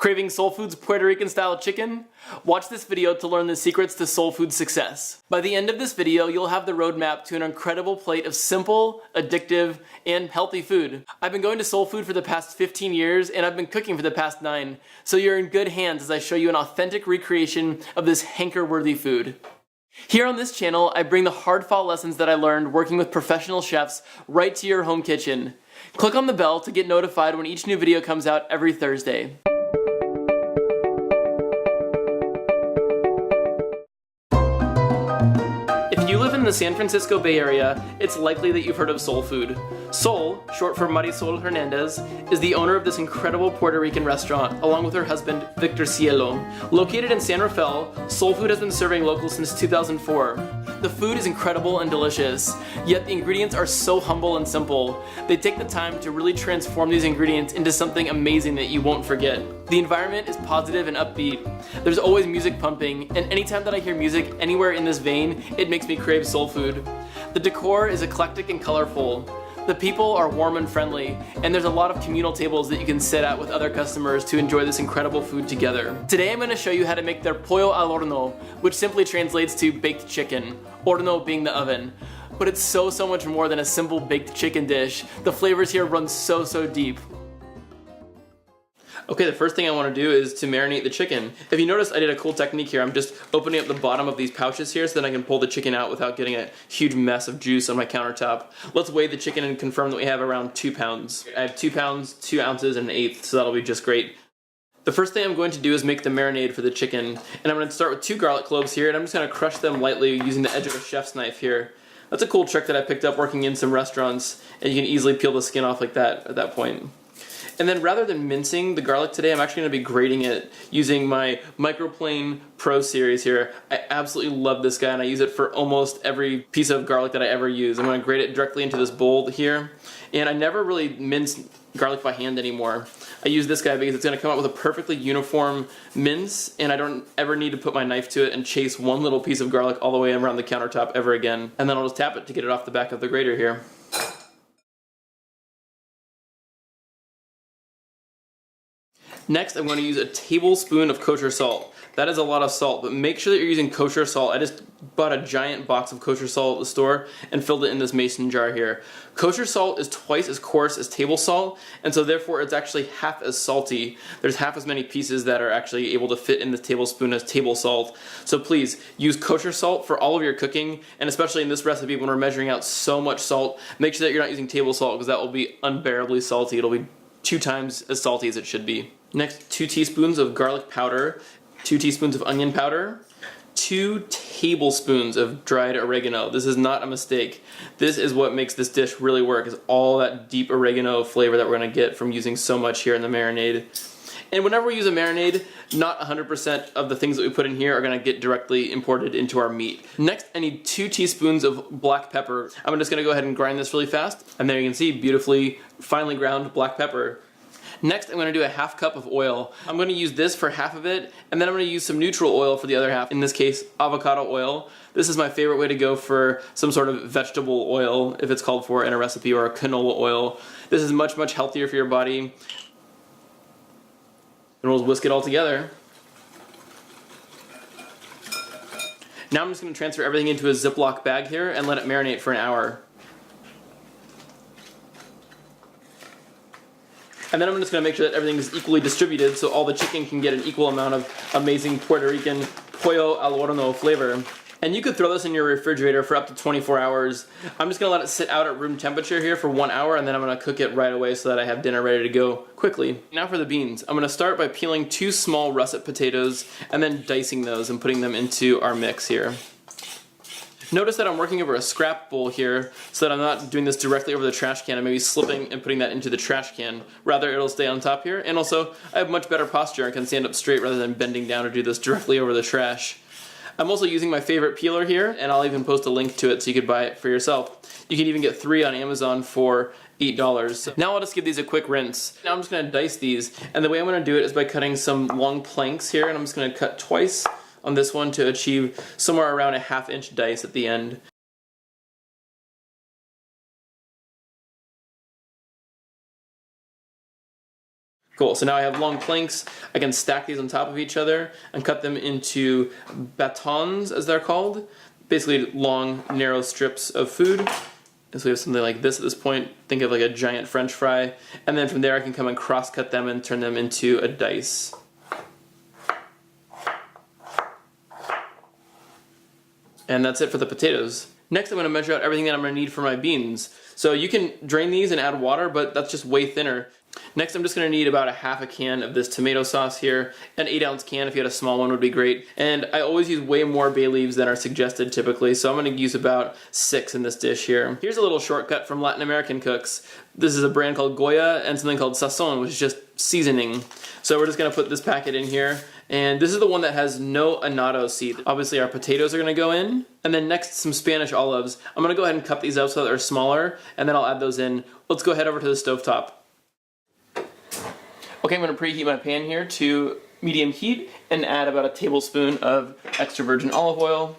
Craving soul food's Puerto Rican style chicken? Watch this video to learn the secrets to soul food success. By the end of this video, you'll have the roadmap to an incredible plate of simple, addictive, and healthy food. I've been going to soul food for the past 15 years, and I've been cooking for the past 9, so you're in good hands as I show you an authentic recreation of this hanker-worthy food. Here on this channel, I bring the hard-fought lessons that I learned working with professional chefs right to your home kitchen. Click on the bell to get notified when each new video comes out every Thursday. If you live in the San Francisco Bay Area, it's likely that you've heard of soul food. Sol, short for Marisol Hernandez, is the owner of this incredible Puerto Rican restaurant, along with her husband, Victor Cielo. Located in San Rafael, soul food has been serving locals since 2004. The food is incredible and delicious, yet the ingredients are so humble and simple. They take the time to really transform these ingredients into something amazing that you won't forget. The environment is positive and upbeat. There's always music pumping, and anytime that I hear music anywhere in this vein, it makes me crave soul food. The decor is eclectic and colorful. The people are warm and friendly, and there's a lot of communal tables that you can sit at with other customers to enjoy this incredible food together. Today I'm going to show you how to make their Pollo al Horno, which simply translates to baked chicken, horno being the oven. But it's so much more than a simple baked chicken dish. The flavors here run so deep. Okay, the first thing I want to do is to marinate the chicken. If you notice, I did a cool technique here. I'm just opening up the bottom of these pouches here so that I can pull the chicken out without getting a huge mess of juice on my countertop. Let's weigh the chicken and confirm that we have around 2 pounds. I have 2 pounds, 2 ounces, and an eighth, so that'll be just great. The first thing I'm going to do is make the marinade for the chicken. And I'm going to start with 2 garlic cloves here, and I'm just going to crush them lightly using the edge of a chef's knife here. That's a cool trick that I picked up working in some restaurants, and you can easily peel the skin off like that at that point. And then rather than mincing the garlic today, I'm actually going to be grating it using my Microplane Pro series here. I absolutely love this guy, and I use it for almost every piece of garlic that I ever use. I'm going to grate it directly into this bowl here, and I never really mince garlic by hand anymore. I use this guy because it's going to come out with a perfectly uniform mince, and I don't ever need to put my knife to it and chase one little piece of garlic all the way around the countertop ever again. And then I'll just tap it to get it off the back of the grater here. Next, I'm going to use a tablespoon of kosher salt. That is a lot of salt, but make sure that you're using kosher salt. I just bought a giant box of kosher salt at the store and filled it in this mason jar here. Kosher salt is twice as coarse as table salt, and so therefore it's actually half as salty. There's half as many pieces that are actually able to fit in this tablespoon as table salt. So please use kosher salt for all of your cooking, and especially in this recipe when we're measuring out so much salt, make sure that you're not using table salt because that will be unbearably salty. It'll be 2 times as salty as it should be. Next, 2 teaspoons of garlic powder, 2 teaspoons of onion powder, 2 tablespoons of dried oregano. This is not a mistake. This is what makes this dish really work, is all that deep oregano flavor that we're going to get from using so much here in the marinade. And whenever we use a marinade, not 100% of the things that we put in here are going to get directly imported into our meat. Next, I need 2 teaspoons of black pepper. I'm just going to go ahead and grind this really fast. And there you can see beautifully finely ground black pepper. Next, I'm going to do a half cup of oil. I'm going to use this for half of it, and then I'm going to use some neutral oil for the other half, in this case, avocado oil. This is my favorite way to go for some sort of vegetable oil, if it's called for in a recipe, or a canola oil. This is much healthier for your body. And we'll whisk it all together. Now I'm just going to transfer everything into a Ziploc bag here and let it marinate for an hour. And then I'm just going to make sure that everything is equally distributed so all the chicken can get an equal amount of amazing Puerto Rican Pollo al Horno flavor. And you could throw this in your refrigerator for up to 24 hours. I'm just going to let it sit out at room temperature here for 1 hour, and then I'm going to cook it right away so that I have dinner ready to go quickly. Now for the beans. I'm going to start by peeling 2 small russet potatoes and then dicing those and putting them into our mix here. Notice that I'm working over a scrap bowl here so that I'm not doing this directly over the trash can and maybe slipping and putting that into the trash can. Rather, it'll stay on top here, and also I have much better posture and can stand up straight rather than bending down to do this directly over the trash. I'm also using my favorite peeler here, and I'll even post a link to it so you could buy it for yourself. You can even get 3 on Amazon for $8. So now I'll just give these a quick rinse. Now I'm just going to dice these, and the way I'm going to do it is by cutting some long planks here, and I'm just going to cut twice on this one to achieve somewhere around a 1/2 inch dice at the end. Cool, so now I have long planks. I can stack these on top of each other and cut them into batons, as they're called. Basically long, narrow strips of food. And so we have something like this at this point. Think of like a giant French fry. And then from there I can come and cross-cut them and turn them into a dice. And that's it for the potatoes. Next I'm going to measure out everything that I'm going to need for my beans. So you can drain these and add water, but that's just way thinner. Next I'm just going to need about a half a can of this tomato sauce here. An 8-ounce can if you had a small one would be great. And I always use way more bay leaves than are suggested typically, so I'm going to use about 6 in this dish here. Here's a little shortcut from Latin American cooks. This is a brand called Goya and something called Sazon, which is just seasoning. So we're just going to put this packet in here. And this is the one that has no annatto seed. Obviously our potatoes are going to go in. And then next some Spanish olives. I'm going to go ahead and cut these out so that they're smaller, and then I'll add those in. Let's go head over to the stovetop. Okay, I'm going to preheat my pan here to medium heat and add about a tablespoon of extra virgin olive oil.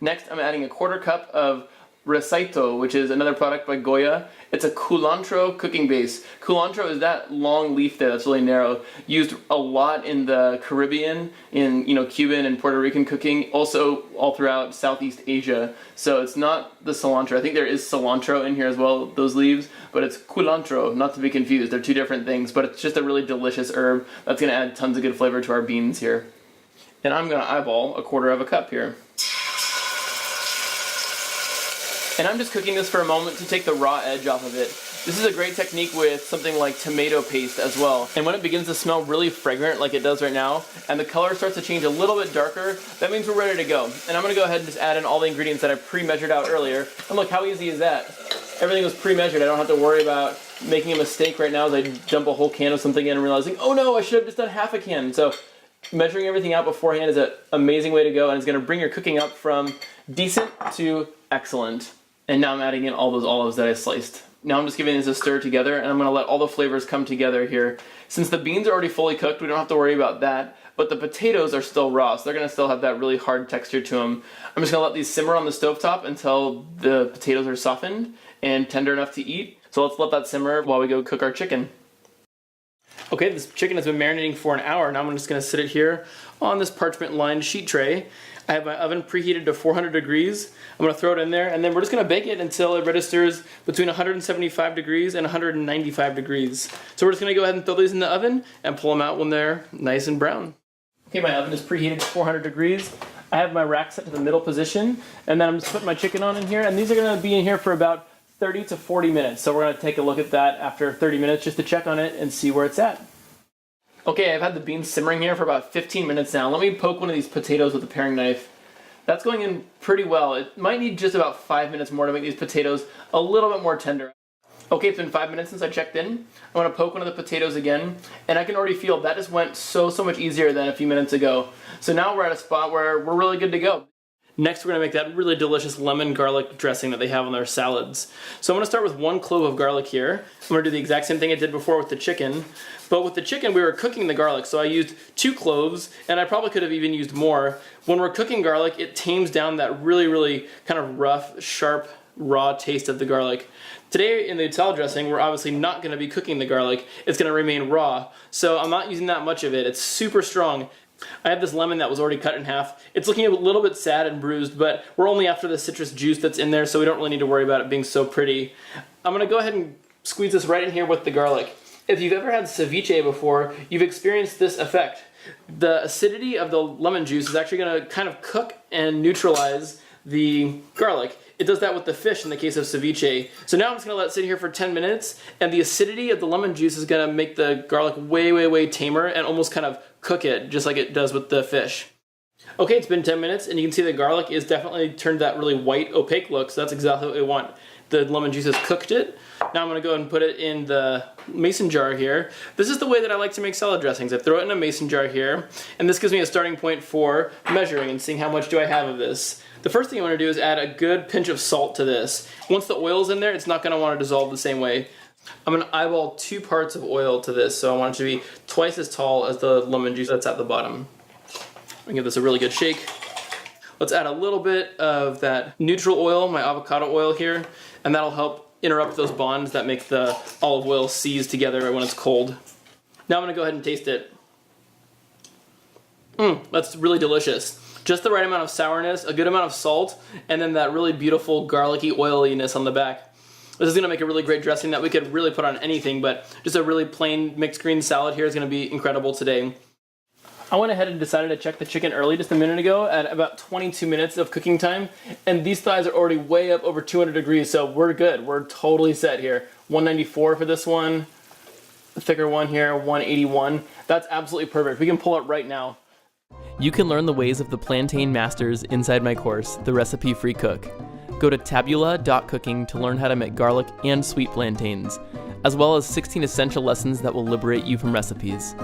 Next, I'm adding a 1/4 cup of Resaito, which is another product by Goya. It's a culantro cooking base. Culantro is that long leaf there that's really narrow, used a lot in the Caribbean, in Cuban and Puerto Rican cooking, also all throughout Southeast Asia. So it's not the cilantro. I think there is cilantro in here as well, those leaves, but it's culantro, not to be confused. They're two different things, but it's just a really delicious herb that's going to add tons of good flavor to our beans here. And I'm going to eyeball a 1/4 cup here. And I'm just cooking this for a moment to take the raw edge off of it. This is a great technique with something like tomato paste as well. And when it begins to smell really fragrant like it does right now, and the color starts to change a little bit darker, that means we're ready to go. And I'm going to go ahead and just add in all the ingredients that I pre-measured out earlier. And look, how easy is that? Everything was pre-measured. I don't have to worry about making a mistake right now as I dump a whole can of something in and realizing, oh no, I should have just done half a can. So measuring everything out beforehand is an amazing way to go, and it's going to bring your cooking up from decent to excellent. And now I'm adding in all those olives that I sliced. Now I'm just giving this a stir together, and I'm going to let all the flavors come together here. Since the beans are already fully cooked, we don't have to worry about that, but the potatoes are still raw, so they're going to still have that really hard texture to them. I'm just going to let these simmer on the stovetop until the potatoes are softened and tender enough to eat. So let's let that simmer while we go cook our chicken. Okay, this chicken has been marinating for an hour. Now I'm just going to sit it here on this parchment-lined sheet tray. I have my oven preheated to 400 degrees. I'm going to throw it in there, and then we're just going to bake it until it registers between 175 degrees and 195 degrees. So we're just going to go ahead and throw these in the oven and pull them out when they're nice and brown. Okay, my oven is preheated to 400 degrees. I have my rack set to the middle position, and then I'm just putting my chicken on in here, and these are going to be in here for about 30 to 40 minutes. So we're going to take a look at that after 30 minutes just to check on it and see where it's at. Okay, I've had the beans simmering here for about 15 minutes now. Let me poke one of these potatoes with a paring knife. That's going in pretty well. It might need just about 5 minutes more to make these potatoes a little bit more tender. Okay, it's been 5 minutes since I checked in. I'm going to poke one of the potatoes again, and I can already feel that just went so much easier than a few minutes ago. So now we're at a spot where we're really good to go. Next, we're going to make that really delicious lemon garlic dressing that they have on their salads. So I'm going to start with 1 clove of garlic here. I'm going to do the exact same thing I did before with the chicken. But with the chicken, we were cooking the garlic, so I used 2 cloves, and I probably could have even used more. When we're cooking garlic, it tames down that really kind of rough, sharp, raw taste of the garlic. Today in the salad dressing, we're obviously not going to be cooking the garlic. It's going to remain raw, so I'm not using that much of it. It's super strong. I have this lemon that was already cut in half. It's looking a little bit sad and bruised, but we're only after the citrus juice that's in there, so we don't really need to worry about it being so pretty. I'm going to go ahead and squeeze this right in here with the garlic. If you've ever had ceviche before, you've experienced this effect. The acidity of the lemon juice is actually going to kind of cook and neutralize the garlic. It does that with the fish in the case of ceviche. So now I'm just going to let it sit here for 10 minutes, and the acidity of the lemon juice is going to make the garlic way tamer and almost kind of cook it, just like it does with the fish. Okay, it's been 10 minutes, and you can see the garlic is definitely turned that really white, opaque look, so that's exactly what we want. The lemon juice has cooked it. Now I'm going to go ahead and put it in the mason jar here. This is the way that I like to make salad dressings. I throw it in a mason jar here, and this gives me a starting point for measuring and seeing how much do I have of this. The first thing I want to do is add a good pinch of salt to this. Once the oil's in there, it's not going to want to dissolve the same way. I'm going to eyeball 2 parts of oil to this, so I want it to be twice as tall as the lemon juice that's at the bottom. I'm going to give this a really good shake. Let's add a little bit of that neutral oil, my avocado oil here, and that'll help interrupt those bonds that make the olive oil seize together when it's cold. Now I'm gonna go ahead and taste it. That's really delicious. Just the right amount of sourness, a good amount of salt, and then that really beautiful garlicky oiliness on the back. This is gonna make a really great dressing that we could really put on anything, but just a really plain mixed green salad here is gonna be incredible today. I went ahead and decided to check the chicken early just a minute ago at about 22 minutes of cooking time, and these thighs are already way up over 200 degrees, so we're good. We're totally set here. 194 for this one, the thicker one here, 181. That's absolutely perfect. We can pull it right now. You can learn the ways of the plantain masters inside my course, The Recipe Free Cook. Go to tabula.cooking to learn how to make garlic and sweet plantains, as well as 16 essential lessons that will liberate you from recipes.